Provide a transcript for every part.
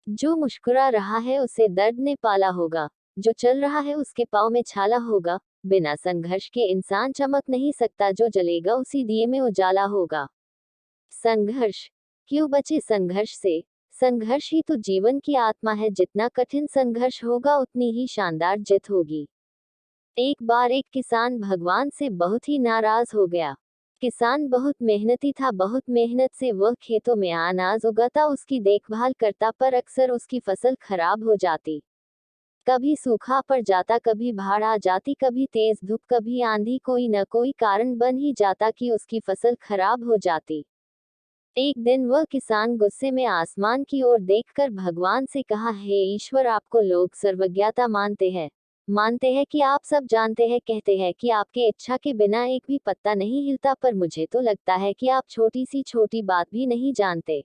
जो मुस्कुरा रहा है उसे दर्द ने पाला होगा, जो चल रहा है उसके पाँव में छाला होगा। बिना संघर्ष के इंसान चमक नहीं सकता, जो जलेगा उसी दिए में उजाला होगा। संघर्ष। क्यों बचे संघर्ष से? संघर्ष ही तो जीवन की आत्मा है, जितना कठिन संघर्ष होगा उतनी ही शानदार जीत होगी। एक बार एक किसान भगवान से बहुत ही नाराज हो गया। किसान बहुत मेहनती था, बहुत मेहनत से वह खेतों में अनाज उगाता, उसकी देखभाल करता, पर अक्सर उसकी फसल खराब हो जाती। कभी सूखा पड़ जाता, कभी बाढ़ आ जाती, कभी तेज धूप, कभी आंधी, कोई न कोई कारण बन ही जाता कि उसकी फसल खराब हो जाती। एक दिन वह किसान गुस्से में आसमान की ओर देखकर भगवान से कहा, हे ईश्वर, आपको लोग सर्वज्ञता मानते हैं कि आप सब जानते हैं, कहते हैं कि आपके इच्छा के बिना एक भी पत्ता नहीं हिलता, पर मुझे तो लगता है कि आप छोटी सी छोटी बात भी नहीं जानते।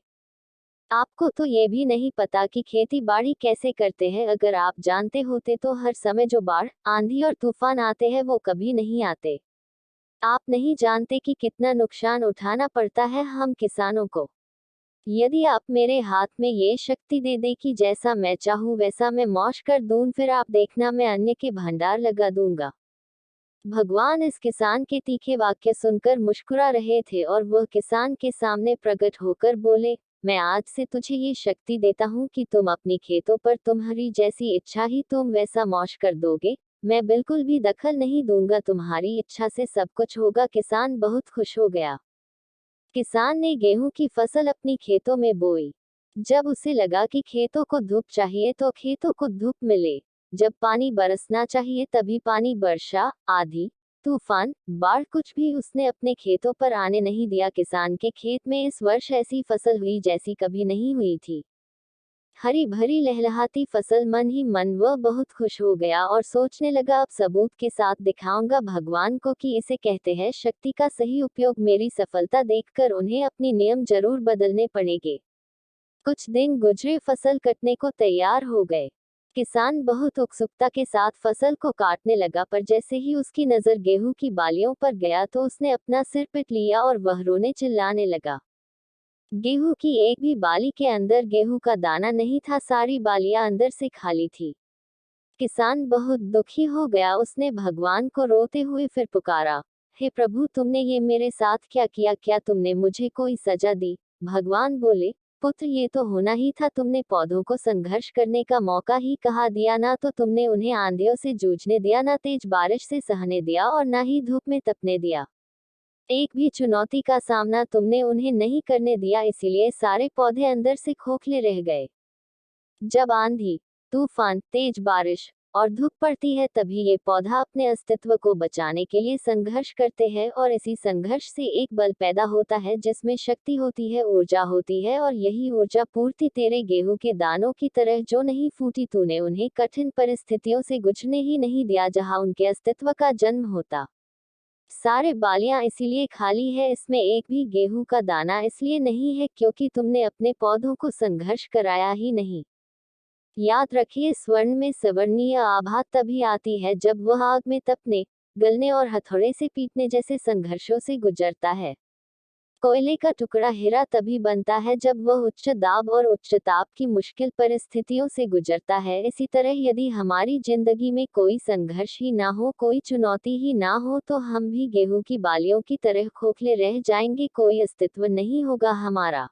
आपको तो ये भी नहीं पता कि खेती बाड़ी कैसे करते हैं। अगर आप जानते होते तो हर समय जो बाढ़, आंधी और तूफान आते हैं वो कभी नहीं आते। आप नहीं जानते कि कितना नुकसान उठाना पड़ता है हम किसानों को। यदि आप मेरे हाथ में ये शक्ति दे दे कि जैसा मैं चाहूँ वैसा मैं मौज कर दूं, फिर आप देखना मैं अन्य के भंडार लगा दूंगा। भगवान इस किसान के तीखे वाक्य सुनकर मुस्कुरा रहे थे और वह किसान के सामने प्रकट होकर बोले, मैं आज से तुझे ये शक्ति देता हूँ कि तुम अपनी खेतों पर तुम्हारी जैसी इच्छा ही तुम वैसा मौज कर दोगे। मैं बिल्कुल भी दखल नहीं दूंगा, तुम्हारी इच्छा से सब कुछ होगा। किसान बहुत खुश हो गया। किसान ने गेहूं की फसल अपनी खेतों में बोई। जब उसे लगा कि खेतों को धूप चाहिए तो खेतों को धूप मिले, जब पानी बरसना चाहिए तभी पानी बरसा, आंधी, तूफान, बाढ़ कुछ भी उसने अपने खेतों पर आने नहीं दिया। किसान के खेत में इस वर्ष ऐसी फसल हुई जैसी कभी नहीं हुई थी। हरी भरी लहलहाती फसल, मन ही मन वह बहुत खुश हो गया और सोचने लगा, अब सबूत के साथ दिखाऊंगा भगवान को कि इसे कहते हैं शक्ति का सही उपयोग। मेरी सफलता देखकर उन्हें अपने नियम जरूर बदलने पड़ेंगे। कुछ दिन गुजरे, फसल कटने को तैयार हो गए। किसान बहुत उत्सुकता के साथ फसल को काटने लगा, पर जैसे ही उसकी नजर गेहूं की बालियों पर गया तो उसने अपना सिर पीट लिया और वह रोने चिल्लाने लगा। गेहूं की एक भी बाली के अंदर गेहूं का दाना नहीं था, सारी बालियां अंदर से खाली थी। किसान बहुत दुखी हो गया, उसने भगवान को रोते हुए फिर पुकारा, हे प्रभु, तुमने ये मेरे साथ क्या किया? क्या तुमने मुझे कोई सजा दी? भगवान बोले, पुत्र, ये तो होना ही था। तुमने पौधों को संघर्ष करने का मौका ही कहाँ दिया? ना तो तुमने उन्हें आंधियों से जूझने दिया, ना तेज बारिश से सहने दिया, और ना ही धूप में तपने दिया। एक भी चुनौती का सामना तुमने उन्हें नहीं करने दिया, इसीलिए सारे पौधे अंदर से खोखले रह गए। जब आंधी, तूफान, तेज बारिश और धूप पड़ती है तभी ये पौधा अपने अस्तित्व को बचाने के लिए संघर्ष करते हैं, और इसी संघर्ष से एक बल पैदा होता है जिसमें शक्ति होती है, ऊर्जा होती है, और यही ऊर्जा पूर्ति तेरे गेहूं के दानों की तरह जो नहीं फूटी। तूने उन्हें कठिन परिस्थितियों से गुजरने ही नहीं दिया जहां उनके अस्तित्व का जन्म होता। सारे बालियां इसीलिए खाली है, इसमें एक भी गेहूं का दाना इसलिए नहीं है क्योंकि तुमने अपने पौधों को संघर्ष कराया ही नहीं। याद रखिए, स्वर्ण में सवर्णीय आभा तभी आती है जब वह आग में तपने, गलने और हथौड़े से पीटने जैसे संघर्षों से गुजरता है। कोयले का टुकड़ा हीरा तभी बनता है जब वह उच्च दाब और उच्च ताप की मुश्किल परिस्थितियों से गुजरता है। इसी तरह यदि हमारी जिंदगी में कोई संघर्ष ही ना हो, कोई चुनौती ही ना हो, तो हम भी गेहूं की बालियों की तरह खोखले रह जाएंगे, कोई अस्तित्व नहीं होगा हमारा।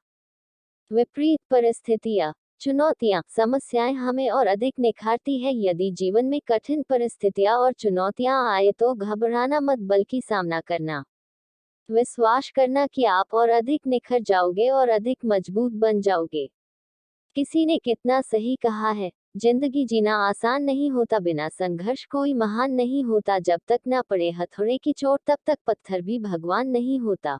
विपरीत परिस्थितियां, चुनौतियां, समस्याएं हमें और अधिक निखारती है। यदि जीवन में कठिन परिस्थितियां और चुनौतियां आए तो घबराना मत, बल्कि सामना करना। विश्वास करना कि आप और अधिक निखर जाओगे और अधिक मजबूत बन जाओगे। किसी ने कितना सही कहा है, जिंदगी जीना आसान नहीं होता, बिना संघर्ष कोई महान नहीं होता। जब तक ना पड़े हथौड़े की चोट तब तक पत्थर भी भगवान नहीं होता।